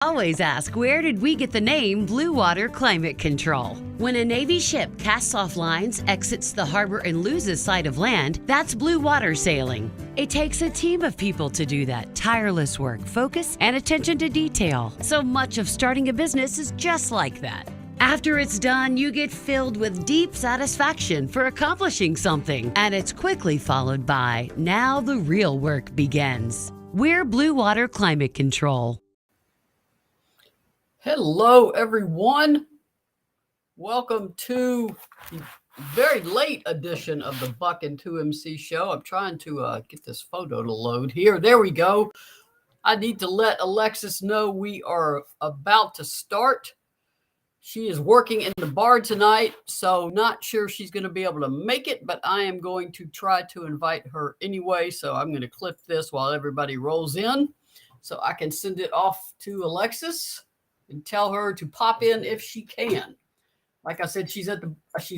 Always ask, where did we get the name Blue Water Climate Control? When a Navy ship casts off lines, exits the harbor, and loses sight of land, that's blue water sailing. It takes a team of people to do that. Tireless work, focus, and attention to detail. So much of starting a business is just like that. After it's done, you get filled with deep satisfaction for accomplishing something. And it's quickly followed by, now the real work begins. We're Blue Water Climate Control. Hello, everyone. Welcome to the very late edition of the Buck and 2MC show. I'm trying to get this photo to load here. There we go. I need to let Alexis know we are about to start. She is working in the bar tonight, so not sure she's going to be able to make it, but I am going to try to invite her anyway. So I'm going to clip this while everybody rolls in so I can send it off to Alexis and tell her to pop in if she can. Like I said, she's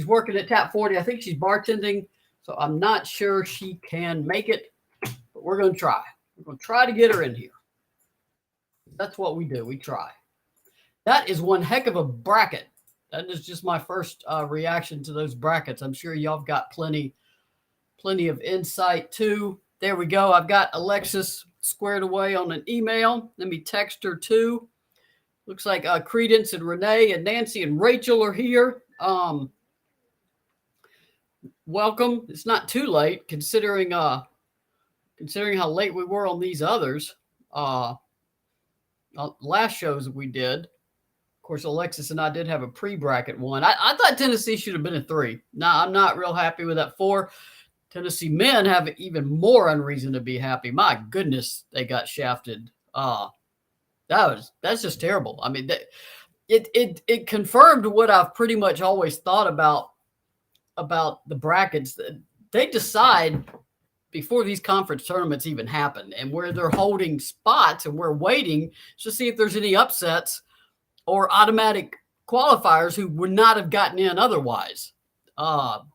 working at Tap 40. I think she's bartending, so I'm not sure she can make it, but we're going to try. We're going to try to get her in here. That's what we do. We try. That is one heck of a bracket. That is just my first reaction to those brackets. I'm sure y'all have got plenty of insight too. There we go. I've got Alexis squared away on an email. Let me text her too. Looks like Credence and Renee and Nancy and Rachel are here. Welcome. It's not too late considering how late we were on these others. Last shows that we did. Of course, Alexis and I did have a pre-bracket one. I thought Tennessee should have been a 3. Now, I'm not real happy with that 4. Tennessee men have even more unreason to be happy. My goodness, they got shafted. That's just terrible. I mean, it confirmed what I've pretty much always thought about the brackets. They decide before these conference tournaments even happen, and where they're holding spots, and we're waiting to see if there's any upsets or automatic qualifiers who would not have gotten in otherwise,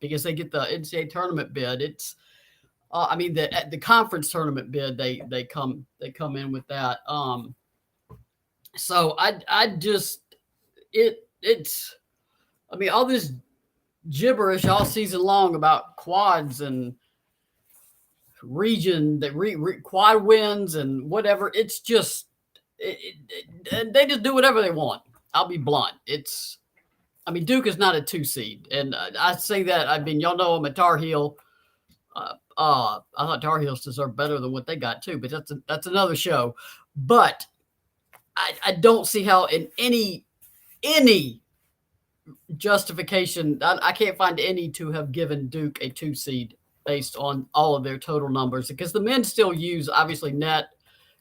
because they get the NCAA tournament bid. It's the conference tournament bid. They come in with that. So it's all this gibberish all season long about quads and region, quad wins and whatever. It's just, they just do whatever they want. I'll be blunt. Duke is not a 2 seed. And I say that, y'all know I'm a Tar Heel. I thought Tar Heels deserve better than what they got too, but that's another show. But I don't see how in any justification, I can't find any to have given Duke a 2 seed based on all of their total numbers, because the men still use obviously net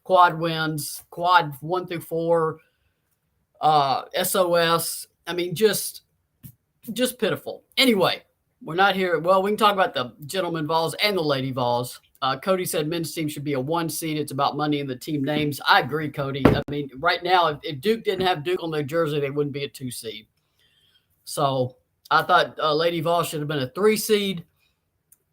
quad wins, quad 1 through 4, SOS. Just pitiful. Anyway, we're not here. Well, we can talk about the gentlemen Vols and the lady Vols. Cody said men's team should be a 1 seed. It's about money in the team names. I agree, Cody. Right now, if Duke didn't have Duke on their jersey, they wouldn't be a 2 seed. So I thought Lady Vol should have been a 3 seed,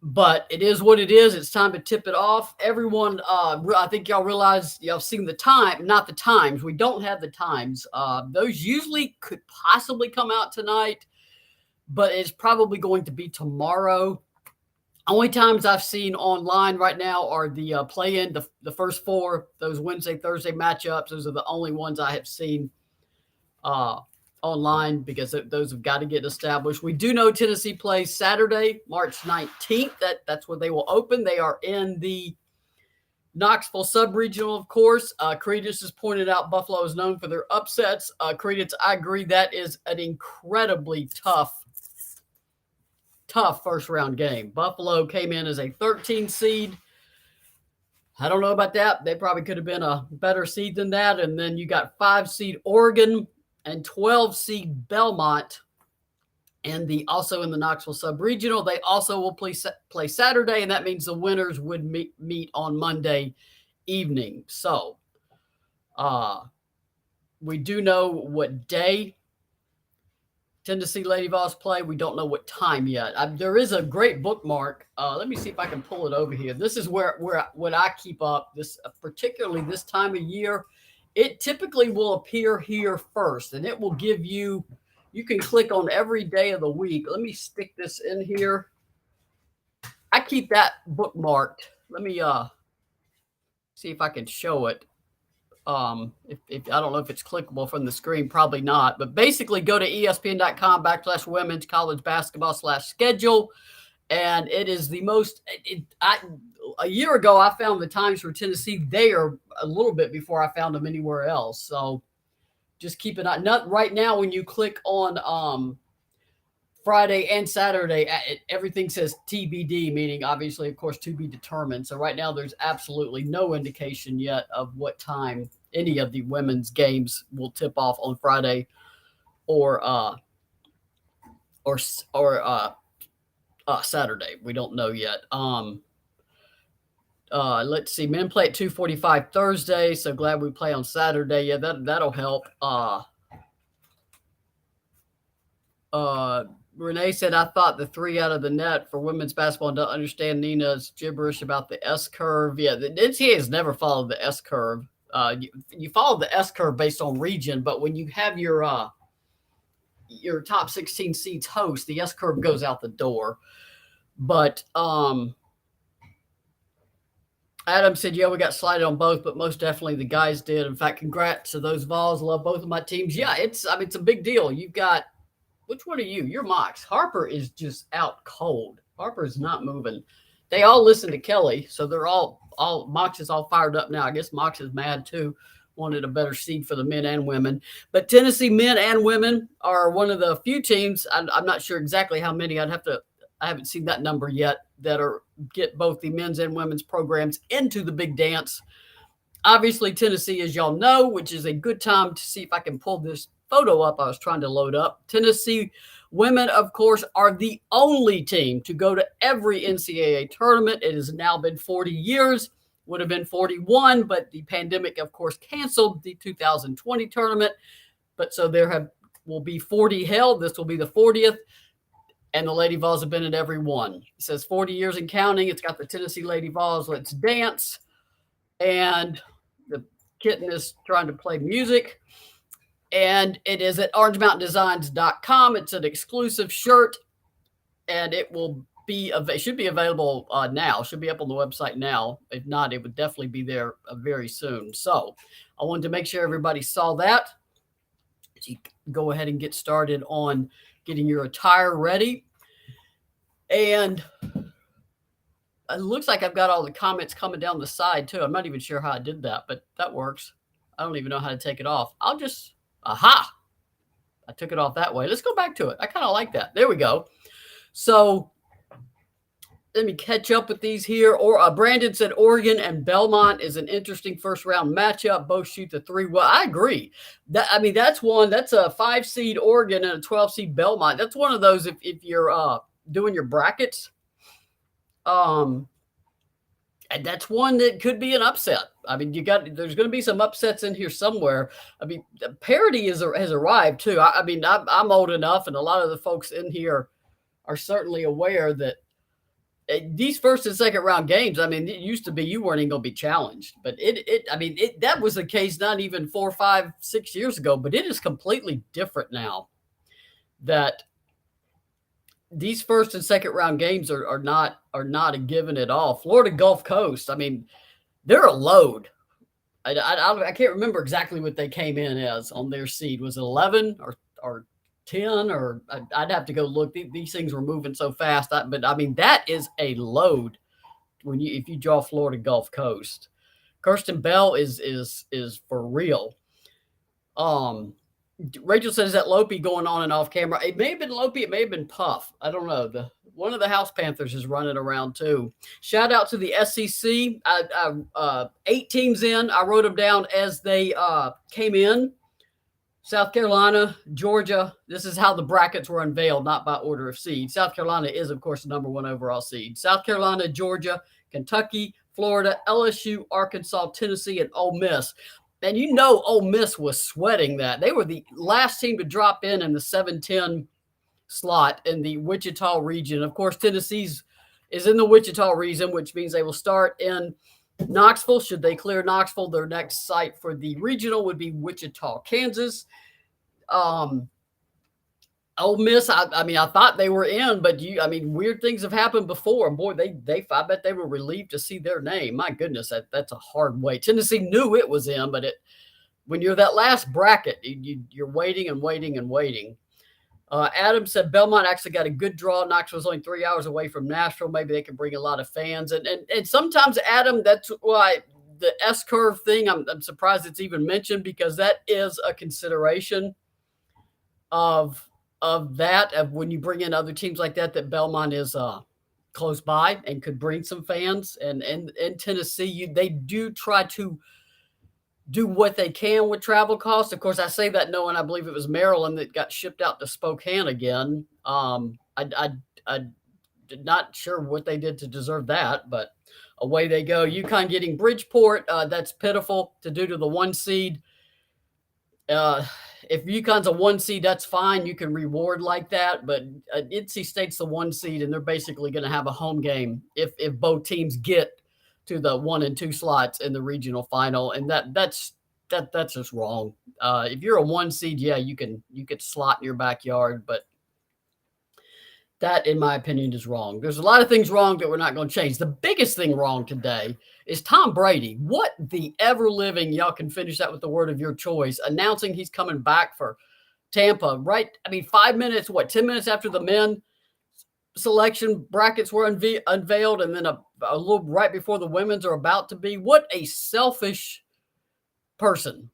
but it is what it is. It's time to tip it off. Everyone, I think y'all realize, y'all seen the time, not the times. We don't have the times. Those usually could possibly come out tonight, but it's probably going to be tomorrow. Only times I've seen online right now are the play-in, the first 4, those Wednesday, Thursday matchups. Those are the only ones I have seen online, because those have got to get established. We do know Tennessee plays Saturday, March 19th. That's where they will open. They are in the Knoxville sub-regional, of course. Credence has pointed out Buffalo is known for their upsets. Credence, I agree, that is an incredibly tough first-round game. Buffalo came in as a 13 seed. I don't know about that. They probably could have been a better seed than that. And then you got 5 seed Oregon and 12 seed Belmont, and also in the Knoxville sub-regional. They also will play Saturday, and that means the winners would meet on Monday evening. So we do know what day Tennessee Lady Vols play. We don't know what time yet. There is a great bookmark. Let me see if I can pull it over here. This is where what I keep up. This particularly this time of year it typically will appear here first, and it will give you, you can click on every day of the week. Let me stick this in here. I keep that bookmarked. Let me see if I can show it. If I don't know if it's clickable from the screen, probably not, but basically go to espn.com/women's college basketball/schedule. And it is the most, a year ago, I found the times for Tennessee there a little bit before I found them anywhere else. So just keep an eye. Not right now, when you click on Friday and Saturday, everything says TBD, meaning obviously, of course, to be determined. So right now, there's absolutely no indication yet of what time any of the women's games will tip off on Friday or Saturday. We don't know yet. Let's see. Men play at 2:45 Thursday. So glad we play on Saturday. Yeah, that'll help. Renee said, I thought the 3 out of the net for women's basketball. Don't understand Nina's gibberish about the S curve. Yeah, the NCAA has never followed the S curve. You follow the S curve based on region, but when you have your top 16 seeds host, the S curve goes out the door. But Adam said, yeah, we got slided on both, but most definitely the guys did. In fact, congrats to those Vols. Love both of my teams. Yeah, it's a big deal. You've got, which one are you? You're Mox. Harper is just out cold. Harper is not moving. They all listen to Kelly, so they're all Mox is all fired up now. I guess Mox is mad too. Wanted a better seed for the men and women. But Tennessee men and women are one of the few teams, I'm not sure exactly how many, I haven't seen that number yet, that get both the men's and women's programs into the big dance. Obviously, Tennessee, as y'all know, which is a good time to see if I can pull this photo up I was trying to load up. Tennessee women, of course, are the only team to go to every NCAA tournament. It has now been 40 years. Would have been 41, but the pandemic, of course, canceled the 2020 tournament. But so will be 40 held. This will be the 40th. And the Lady Vols have been at every one. It says 40 years and counting. It's got the Tennessee Lady Vols Let's Dance. And the kitten is trying to play music. And it is at orangemountaindesigns.com. It's an exclusive shirt. And it should be available now. Should be up on the website now. If not, it would definitely be there very soon. So I wanted to make sure everybody saw that. So you can go ahead and get started on getting your attire ready. And it looks like I've got all the comments coming down the side too. I'm not even sure how I did that, but that works. I don't even know how to take it off. I took it off that way. Let's go back to it. I kind of like that. There we go. So let me catch up with these here. Or Brandon said Oregon and Belmont is an interesting first round matchup. Both shoot the 3. Well, I agree. That's one. That's a 5 seed Oregon and a 12 seed Belmont. That's one of those if you're doing your brackets. And that's one that could be an upset. There's going to be some upsets in here somewhere. Parity has arrived too. I'm old enough, and a lot of the folks in here are certainly aware that these first and second round games, it used to be you weren't even going to be challenged, but that was the case not even 4, 5, 6 years ago, but it is completely different now that these first and second round games are not a given at all. Florida Gulf Coast, they're a load. I can't remember exactly what they came in as on their seed. Was it 11 or 10, or I'd have to go look. These things were moving so fast. But that is a load if you draw Florida Gulf Coast. Kirsten Bell is for real. Rachel says, is that Lopi going on and off camera? It may have been Lopi. It may have been Puff. I don't know. One of the House Panthers is running around too. Shout out to the SEC. 8 teams in. I wrote them down as they came in. South Carolina, Georgia. This is how the brackets were unveiled, not by order of seed. South Carolina is, of course, the number 1 overall seed. South Carolina, Georgia, Kentucky, Florida, LSU, Arkansas, Tennessee, and Ole Miss. And Ole Miss was sweating that. They were the last team to drop in the 7-10 slot in the Wichita region. Of course, Tennessee's is in the Wichita region, which means they will start in Knoxville, should they clear Knoxville, their next site for the regional would be Wichita, Kansas. Ole Miss, I mean, I thought they were in, but weird things have happened before. And boy, I bet they were relieved to see their name. My goodness, that's a hard wait. Tennessee knew it was in, but when you're that last bracket, you're waiting and waiting and waiting. Adam said Belmont actually got a good draw. Knoxville's only 3 hours away from Nashville. Maybe they can bring a lot of fans. And sometimes, Adam, that's why the S-curve thing, I'm surprised it's even mentioned, because that is a consideration of when you bring in other teams like that Belmont is close by and could bring some fans. And in Tennessee, they do try to do what they can with travel costs. Of course, I say that knowing I believe it was Maryland that got shipped out to Spokane again. I not sure what they did to deserve that, but away they go. UConn getting Bridgeport. That's pitiful to do to the 1 seed. If UConn's a 1 seed, that's fine. You can reward like that. But NC State's the 1 seed, and they're basically going to have a home game if both teams get to the 1 and 2 slots in the regional final. And that's just wrong. If you're a 1 seed, yeah, you could slot in your backyard, but that, in my opinion, is wrong. There's a lot of things wrong that we're not going to change. The biggest thing wrong today is Tom Brady. What the ever-living, y'all can finish that with the word of your choice, announcing he's coming back for Tampa, right? 5 minutes, 10 minutes after the men selection brackets were unveiled, and then a little right before the women's are about to be. What a selfish person.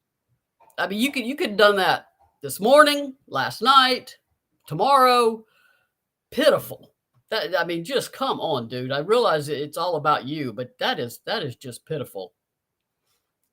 You could have done that this morning, last night, tomorrow. Pitiful. Just come on, dude. I realize it's all about you, but that is just pitiful.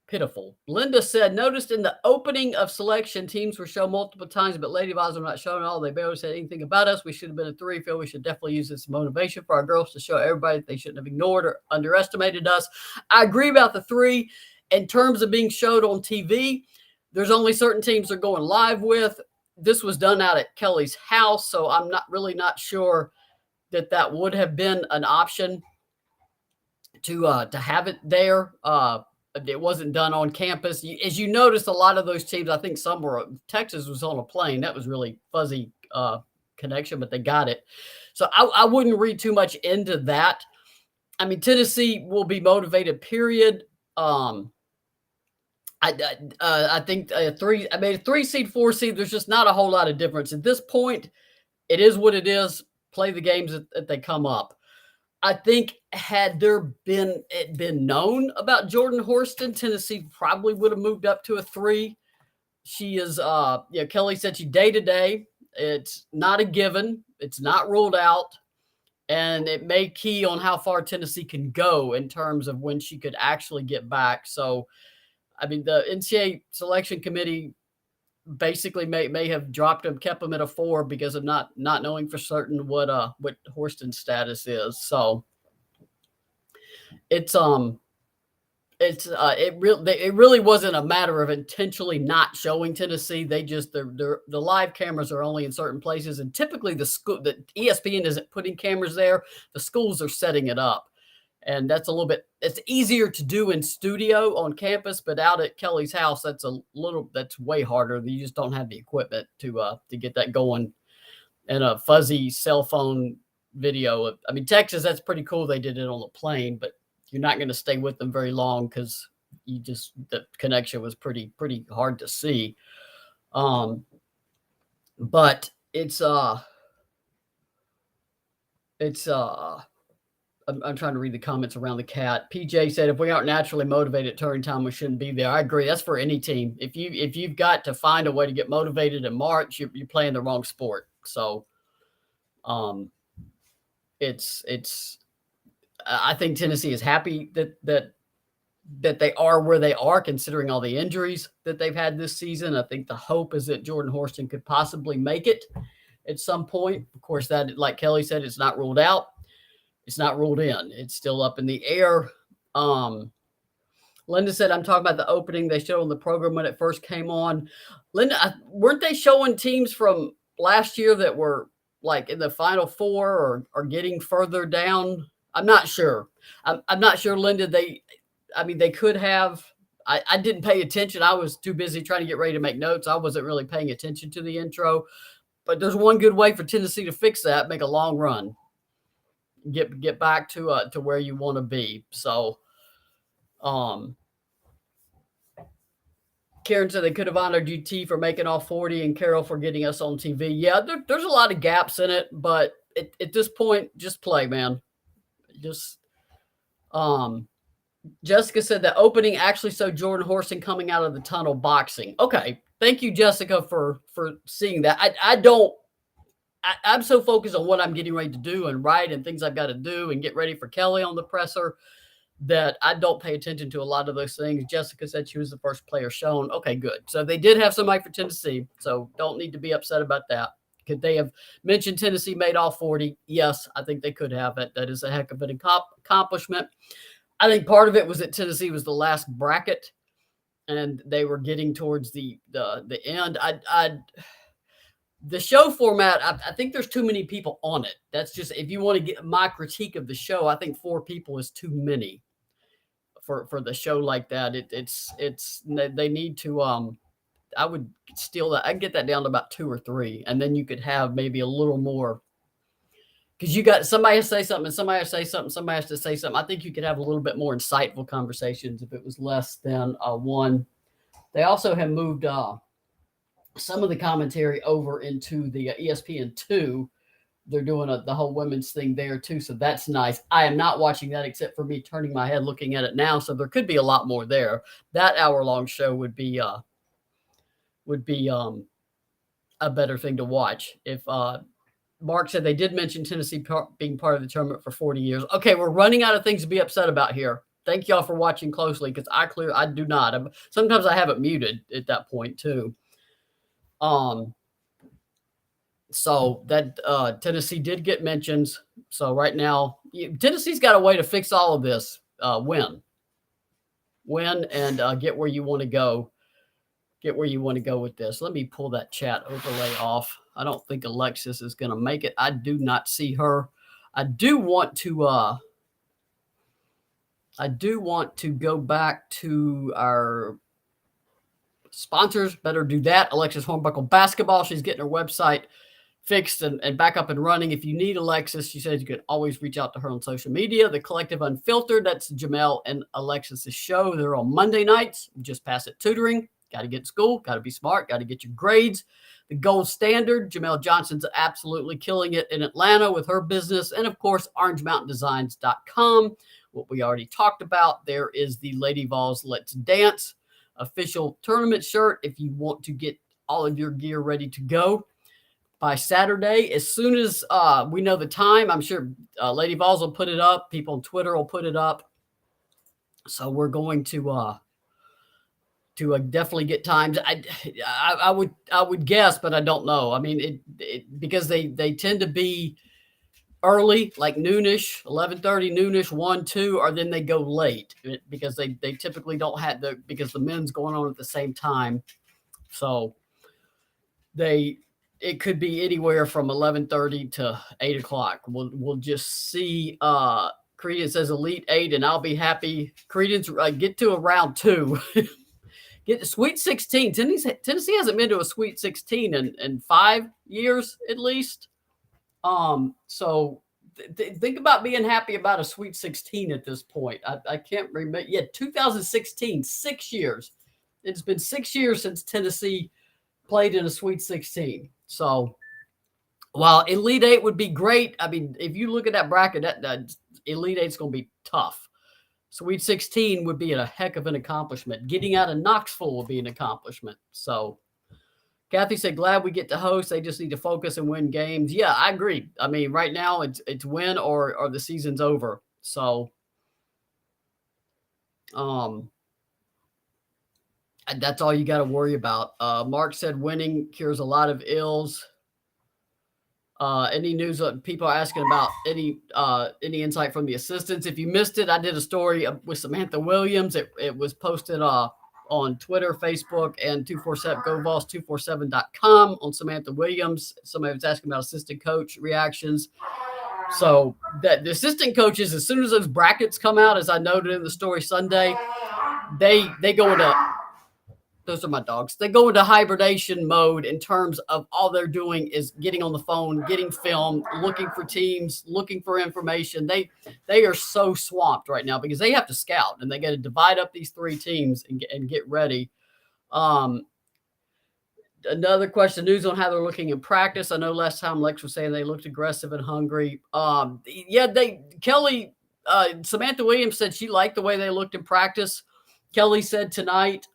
Pitiful. Linda said, noticed in the opening of selection, teams were shown multiple times, but Lady Vols are not showing all. They barely said anything about us. We should have been a 3. Feel we should definitely use this motivation for our girls to show everybody that they shouldn't have ignored or underestimated us. I agree about the 3. In terms of being showed on TV, there's only certain teams they're going live with. This was done out at Kelly's house, so I'm not sure that would have been an option to have it there. It wasn't done on campus. As you notice, a lot of those teams, I think Texas was on a plane. That was really fuzzy connection, but they got it. So I wouldn't read too much into that. Tennessee will be motivated, period. I think a 3 seed, 4 seed, there's just not a whole lot of difference. At this point, it is what it is. Play the games that they come up. I think had it been known about Jordan Horston, Tennessee probably would have moved up to a 3. She is, Kelly said she day to day. It's not a given. It's not ruled out. And it may key on how far Tennessee can go in terms of when she could actually get back. So, the NCAA selection committee basically may have dropped him, kept him at a 4 because of not knowing for certain what Horston's status is. So it really wasn't a matter of intentionally not showing Tennessee. They just the live cameras are only in certain places, and typically the ESPN isn't putting cameras there. The schools are setting it up. And that's it's easier to do in studio on campus, but out at Kelly's house, that's way harder. You just don't have the equipment to get that going in a fuzzy cell phone video. Texas, that's pretty cool. They did it on the plane, but you're not going to stay with them very long because the connection was pretty hard to see. But I'm trying to read the comments around the cat. PJ said, if we aren't naturally motivated at turn time, we shouldn't be there. I agree. That's for any team. If you've got to find a way to get motivated in March, you're playing the wrong sport. So, I think Tennessee is happy that they are where they are, considering all the injuries that they've had this season. I think the hope is that Jordan Horston could possibly make it at some point. Of course, that, like Kelly said, it's not ruled out. It's not ruled in. It's still up in the air. Linda said, I'm talking about the opening they showed on the program when it first came on. Linda, weren't they showing teams from last year that were like in the Final Four or getting further down? I'm not sure. I'm not sure, Linda. I mean, they could have. I didn't pay attention. I was too busy trying to get ready to make notes. I wasn't really paying attention to the intro. But there's one good way for Tennessee to fix that: make a long run, get back to where you want to be. So, Karen said they could have honored UT for making all 40 and Carol for getting us on TV. Yeah, there's a lot of gaps in it, but at this point, just play, man. Just Jessica said that opening actually showed Jordan Horson coming out of the tunnel boxing. Okay. Thank you, Jessica, for seeing that. I'm so focused on what I'm getting ready to do and write and things I've got to do and get ready for Kelly on the presser that I don't pay attention to a lot of those things. Jessica said she was the first player shown. Okay, good. So they did have somebody for Tennessee. So don't need to be upset about that. Could they have mentioned Tennessee made all 40? Yes, I think they could have it. That is a heck of an accomplishment. I think part of it was that Tennessee was the last bracket and they were getting towards the end. The show format, I think there's too many people on it. That's just, if you want to get my critique of the show, I think 4 people is too many for the show like that. They need to, I would steal that. I'd get that down to about 2 or 3. And then you could have maybe a little more, because you got somebody to say something and somebody has to say something, somebody has to say something. I think you could have a little bit more insightful conversations if it was less than 1. They also have moved some of the commentary over into the ESPN2. They're doing the whole women's thing there too. So that's nice. I am not watching that except for me turning my head looking at it now. So there could be a lot more there. That hour-long show would be a better thing to watch. If Mark said they did mention Tennessee being part of the tournament for 40 years. Okay, we're running out of things to be upset about here. Thank y'all for watching closely because I do not. Sometimes I have it muted at that point too. So that Tennessee did get mentions. So right now, Tennessee's got a way to fix all of this. Win and get where you want to go. Get where you want to go with this. Let me pull that chat overlay off. I don't think Alexis is going to make it. I do not see her. I do want to go back to our sponsors. Better do that. Alexis Hornbuckle Basketball. She's getting her website fixed and back up and running. If you need Alexis, she says you can always reach out to her on social media. The Collective Unfiltered, that's Jamel and Alexis's show. They're on Monday nights. Just pass it tutoring. Got to get to school. Got to be smart. Got to get your grades. The Gold Standard, Jamel Johnson's absolutely killing it in Atlanta with her business. And, of course, OrangeMountainDesigns.com, what we already talked about. There is the Lady Vol's Let's Dance official tournament shirt if you want to get all of your gear ready to go by Saturday. As soon as we know the time, I'm sure Lady Vols will put it up. People on Twitter will put it up. So we're going to definitely get times. I would guess, but I don't know. I mean, because they tend to be early, like noonish, 11:30, noonish, 1, 2, or then they go late because they typically don't have because the men's going on at the same time. So it could be anywhere from 11:30 to 8 o'clock. We'll just see. Credence says Elite 8, and I'll be happy. Credence, get to around 2. Get to Sweet 16. Tennessee hasn't been to a Sweet 16 in 5 years at least. So think about being happy about a Sweet 16 at this point. I can't remember. Yeah, 2016, 6 years. It's been 6 years since Tennessee played in a Sweet 16. So while Elite 8 would be great, I mean, if you look at that bracket, that Elite 8 is going to be tough. Sweet 16 would be a heck of an accomplishment. Getting out of Knoxville would be an accomplishment. So Kathy said, glad we get to host. They just need to focus and win games. Yeah, I agree. I mean, right now it's win or the season's over. So that's all you got to worry about. Mark said winning cures a lot of ills. Any news that people are asking about any insight from the assistants? If you missed it, I did a story with Samantha Williams. It was posted on Twitter, Facebook, and 247 GoVols247.com on Samantha Williams. Somebody was asking about assistant coach reactions. So that the assistant coaches, as soon as those brackets come out, as I noted in the story Sunday, they go into, those are my dogs. They go into hibernation mode in terms of all they're doing is getting on the phone, getting film, looking for teams, looking for information. They are so swamped right now because they have to scout and they got to divide up these three teams and get ready. Another question, news on how they're looking in practice. I know last time Lex was saying they looked aggressive and hungry. Samantha Williams said she liked the way they looked in practice. Kelly said tonight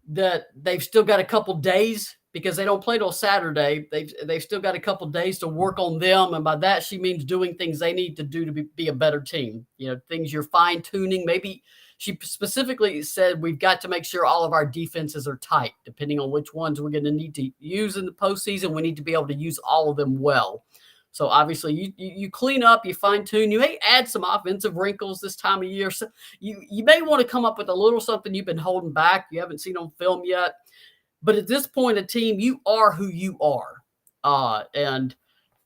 that they've still got a couple days because they don't play till Saturday. They've still got a couple days to work on them. And by that, she means doing things they need to do to be a better team. Things you're fine tuning. Maybe she specifically said we've got to make sure all of our defenses are tight, depending on which ones we're going to need to use in the postseason. We need to be able to use all of them well. So obviously you clean up, you fine tune, you may add some offensive wrinkles this time of year. So you may want to come up with a little something you've been holding back, you haven't seen on film yet. But at this point, a team, you are who you are. And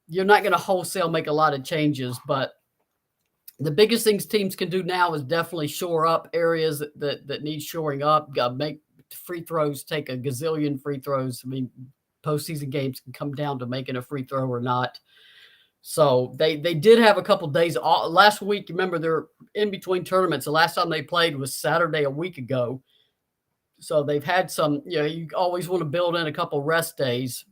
you're not going to wholesale make a lot of changes, but the biggest things teams can do now is definitely shore up areas that need shoring up. Make free throws, take a gazillion free throws. I mean, postseason games can come down to making a free throw or not. So they did have a couple days off. Last week, remember, they're in between tournaments. The last time they played was Saturday a week ago. So they've had some, you always want to build in a couple rest days.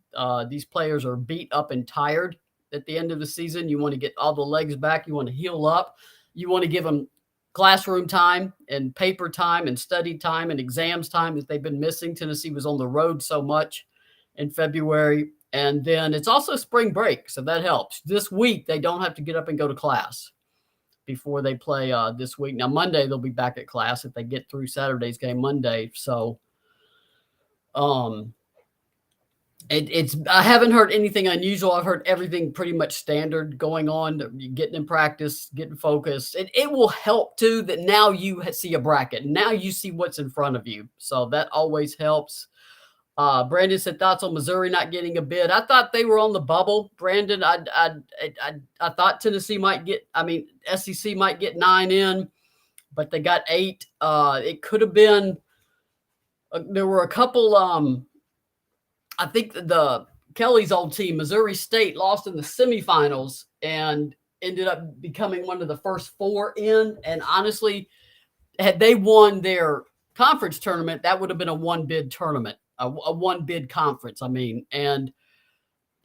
These players are beat up and tired at the end of the season. You want to get all the legs back. You want to heal up. You want to give them classroom time and paper time and study time and exams time that they've been missing. Tennessee was on the road so much in February. And then it's also spring break, so that helps. This week, they don't have to get up and go to class before they play this week. Now, Monday, they'll be back at class if they get through Saturday's game Monday. So I haven't heard anything unusual. I've heard everything pretty much standard going on, getting in practice, getting focused. It will help, too, that now you see a bracket. Now you see what's in front of you. So that always helps. Brandon said thoughts on Missouri not getting a bid. I thought they were on the bubble. Brandon, I thought Tennessee SEC might get 9 in, but they got 8. It could have been. There were a couple. I think the Kelly's old team, Missouri State, lost in the semifinals and ended up becoming one of the first 4 in. And honestly, had they won their conference tournament, that would have been a 1-bid tournament. A 1-bid conference, and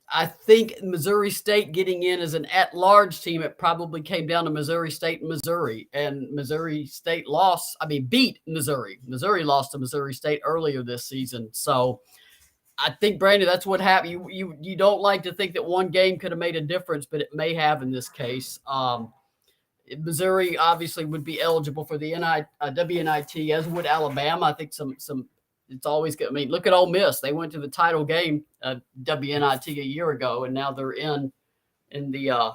I think Missouri State getting in as an at-large team, it probably came down to Missouri State and Missouri, and Missouri State beat Missouri. Missouri lost to Missouri State earlier this season, so I think, Brandon, that's what happened. You don't like to think that one game could have made a difference, but it may have in this case. Missouri obviously would be eligible for the WNIT, as would Alabama. I think some. It's always good. Look at Ole Miss. They went to the title game WNIT a year ago, and now they're in the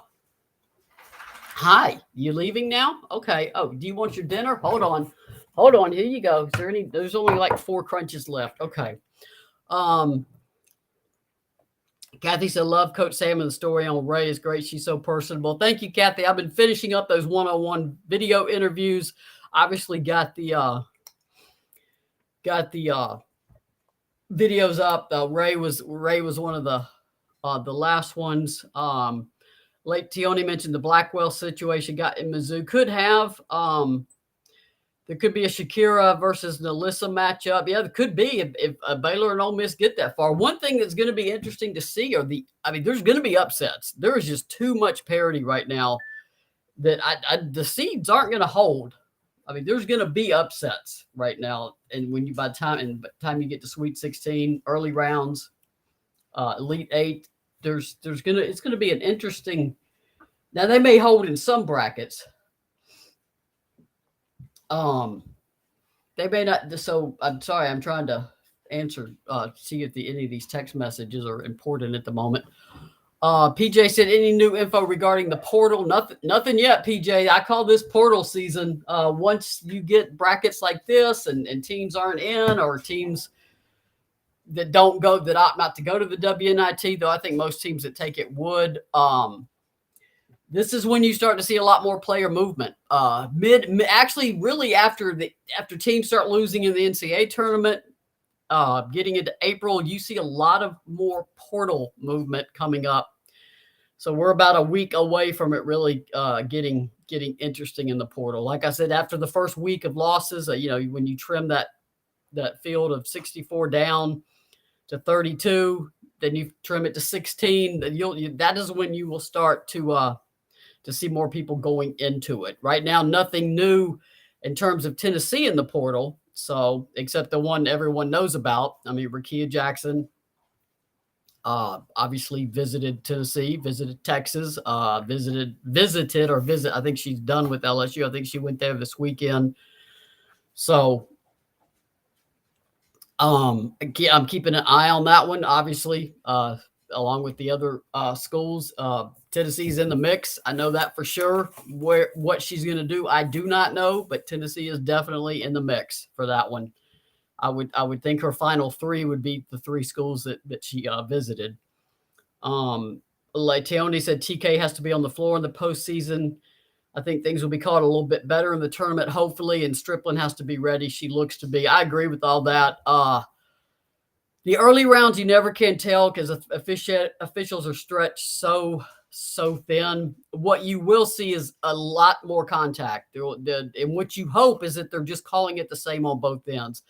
hi. You leaving now? Okay. Oh, do you want your dinner? Hold on. Here you go. There's only like 4 crunches left. Okay. Kathy said, love Coach Sam, and the story on Ray is great. She's so personable. Thank you, Kathy. I've been finishing up those one-on-one video interviews. Obviously got the videos up. Ray was one of the last ones. Late Tioni mentioned the Blackwell situation got in Mizzou. Could have there could be a Shakira versus Nalissa matchup. Yeah, there could be if Baylor and Ole Miss get that far. One thing that's going to be interesting to see there's going to be upsets. There is just too much parity right now that the seeds aren't going to hold. There's going to be upsets right now, and by the time you get to Sweet 16, early rounds, Elite 8, it's going to be an interesting. Now they may hold in some brackets. They may not. So I'm sorry. I'm trying to answer. See if any of these text messages are important at the moment. PJ said, any new info regarding the portal? Nothing yet, PJ. I call this portal season. Once you get brackets like this and teams aren't in, or teams that opt not to go to the WNIT, though I think most teams that take it would. this is when you start to see a lot more player movement. Actually, really after teams start losing in the NCAA tournament, getting into April, you see a lot of more portal movement coming up. So we're about a week away from it really getting interesting in the portal. Like I said, after the first week of losses, when you trim that field of 64 down to 32, then you trim it to 16. That is when you will start to see more people going into it. Right now, nothing new in terms of Tennessee in the portal. So except the one everyone knows about. I mean, Rakia Jackson obviously visited Tennessee, visited Texas, I think she's done with LSU. I think she went there this weekend. So I'm keeping an eye on that one, obviously, along with the other schools. Tennessee's in the mix. I know that for sure. What she's going to do, I do not know, but Tennessee is definitely in the mix for that one. I would think her final three would be the three schools that she visited. Like Teone said, TK has to be on the floor in the postseason. I think things will be caught a little bit better in the tournament, hopefully, and Strickland has to be ready. She looks to be. I agree with all that. The early rounds, you never can tell because officials are stretched so thin. What you will see is a lot more contact. And what you hope is that they're just calling it the same on both ends.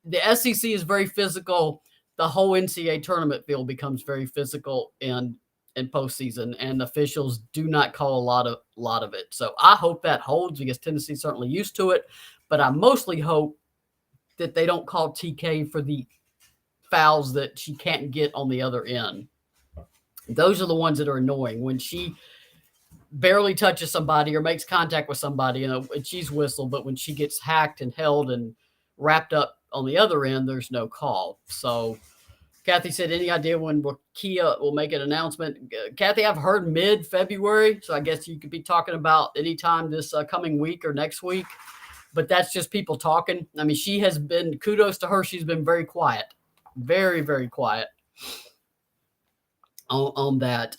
The SEC is very physical. The whole NCAA tournament field becomes very physical in postseason, and officials do not call a lot of it. So I hope that holds because Tennessee's certainly used to it, but I mostly hope that they don't call TK for the fouls that she can't get on the other end. Those are the ones that are annoying. When she barely touches somebody or makes contact with somebody, and she's whistled, but when she gets hacked and held and wrapped up on the other end, there's no call. So Kathy said, any idea when Kia will make an announcement? Kathy, I've heard mid-February, so I guess you could be talking about anytime this coming week or next week, but that's just people talking. I mean, she has been, kudos to her, she's been very quiet, very, very quiet on that.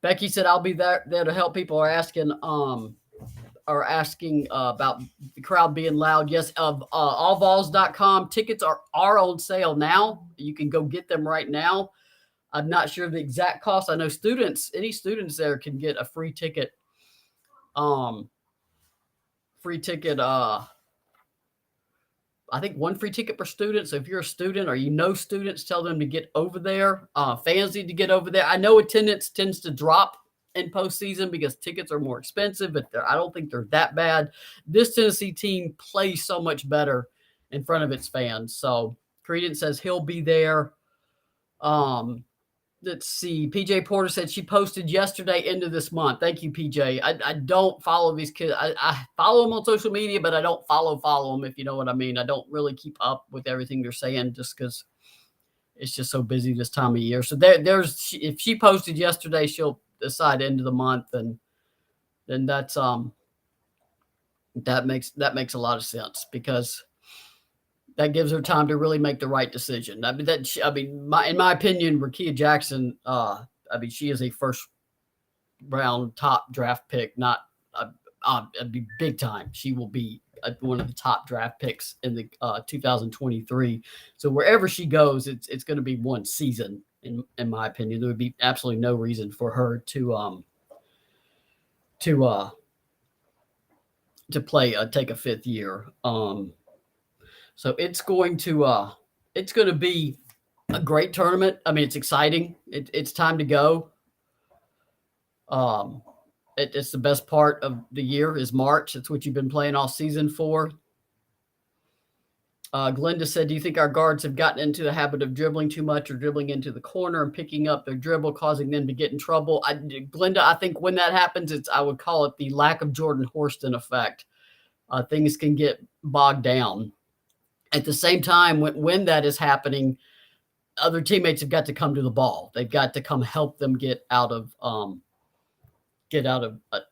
Becky said, I'll be there to help. People are asking about the crowd being loud. Yes, of allvols.com. Tickets are on sale now. You can go get them right now. I'm not sure the exact cost. I know any students there can get a free ticket. I think one free ticket per student. So if you're a student or students, tell them to get over there. Fans need to get over there. I know attendance tends to drop in postseason because tickets are more expensive, but I don't think they're that bad. This Tennessee team plays so much better in front of its fans. So Credence says he'll be there. Let's see. PJ Porter said she posted yesterday into this month. Thank you, PJ. I don't follow these kids. I follow them on social media, but I don't follow them, if you know what I mean. I don't really keep up with everything they're saying just because it's just so busy this time of year. So if she posted yesterday, she'll decide end of the month, and then that's that makes a lot of sense because that gives her time to really make the right decision. In my opinion, Rakia Jackson, she is a first round top draft pick, not big time. She will be one of the top draft picks in the 2023. So wherever she goes, it's going to be one season. In my opinion, there would be absolutely no reason for her to take a fifth year. So it's going to be a great tournament. I mean, it's exciting. It's time to go. It's the best part of the year is March. It's what you've been playing all season for. Glenda said, do you think our guards have gotten into the habit of dribbling too much or dribbling into the corner and picking up their dribble, causing them to get in trouble? Glenda, I think when that happens, I would call it the lack of Jordan Horston effect. Things can get bogged down. At the same time, when that is happening, other teammates have got to come to the ball. They've got to come help them get out of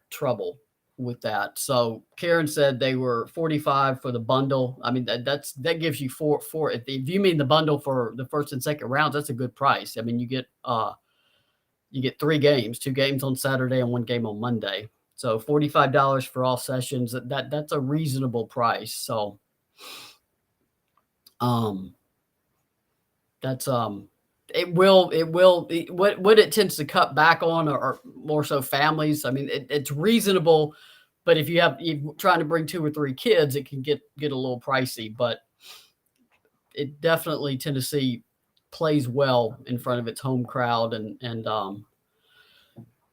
trouble with that. So Karen said they were 45 for the bundle. I mean, that gives you four. If you mean the bundle for the first and second rounds, that's a good price. I mean, you get you get 3 games, 2 games on Saturday and 1 game on Monday. So $45 for all sessions. That's a reasonable price. So that's what it tends to cut back on are more so families. I mean, it's reasonable, but if you're trying to bring 2 or 3 kids, it can get a little pricey. But it definitely, Tennessee plays well in front of its home crowd, and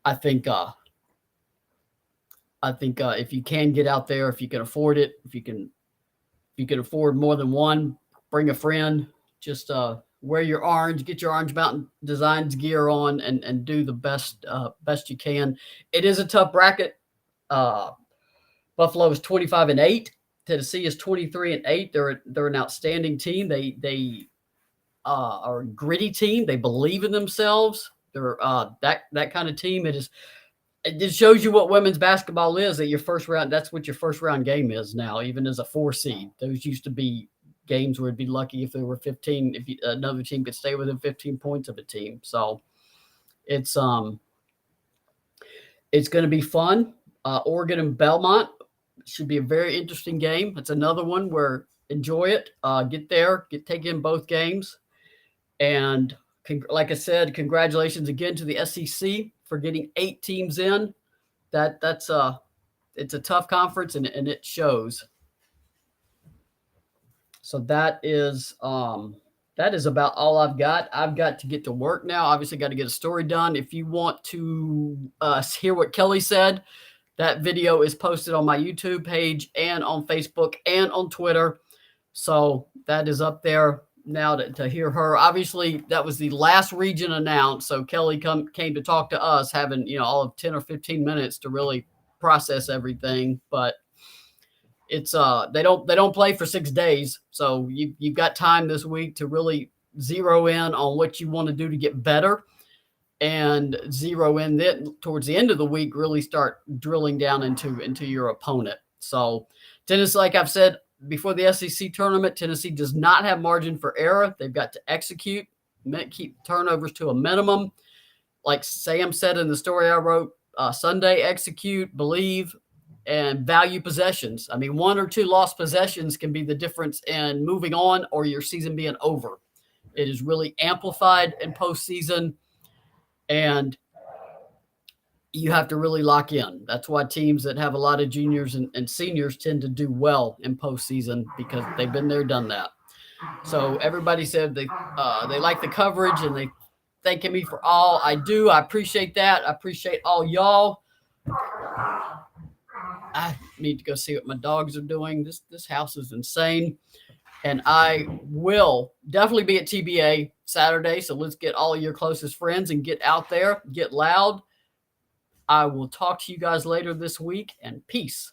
I think if you can get out there, if you can afford it, if you can afford more than one, bring a friend. Just wear your orange, get your Orange Mountain Designs gear on, and do the best you can. It is a tough bracket. Buffalo is 25-8. Tennessee is 23-8. They're an outstanding team. They are a gritty team. They believe in themselves. They're that kind of team. It just shows you what women's basketball is. That your first round, that's what your first round game is now, even as a 4 seed. Those used to be games where it'd be lucky if there were 15, if another team could stay within 15 points of a team. So it's going to be fun. Oregon and Belmont should be a very interesting game. It's another one where enjoy it. Get there, take in both games. And like I said, congratulations again to the SEC for getting 8 teams in. It's a tough conference, and it shows. So that is about all I've got. I've got to get to work now. Obviously, got to get a story done. If you want to hear what Kelly said, that video is posted on my YouTube page and on Facebook and on Twitter. So that is up there now to hear her. Obviously, that was the last region announced. So Kelly came to talk to us, having all of 10 or 15 minutes to really process everything. But it's they don't play for 6 days, so you've got time this week to really zero in on what you want to do to get better, and zero in then towards the end of the week really start drilling down into your opponent. So Tennessee, like I've said before the SEC tournament, Tennessee does not have margin for error. They've got to execute, keep turnovers to a minimum. Like Sam said in the story I wrote Sunday, execute, believe, and value possessions. I mean, 1 or 2 lost possessions can be the difference in moving on or your season being over. It is really amplified in postseason, and you have to really lock in. That's why teams that have a lot of juniors and seniors tend to do well in postseason, because they've been there, done that. So everybody said they like the coverage, and they thanking me for all I do. I appreciate that. I appreciate all y'all. I need to go see what my dogs are doing. This house is insane. And I will definitely be at TBA Saturday. So let's get all of your closest friends and get out there, get loud. I will talk to you guys later this week, and peace.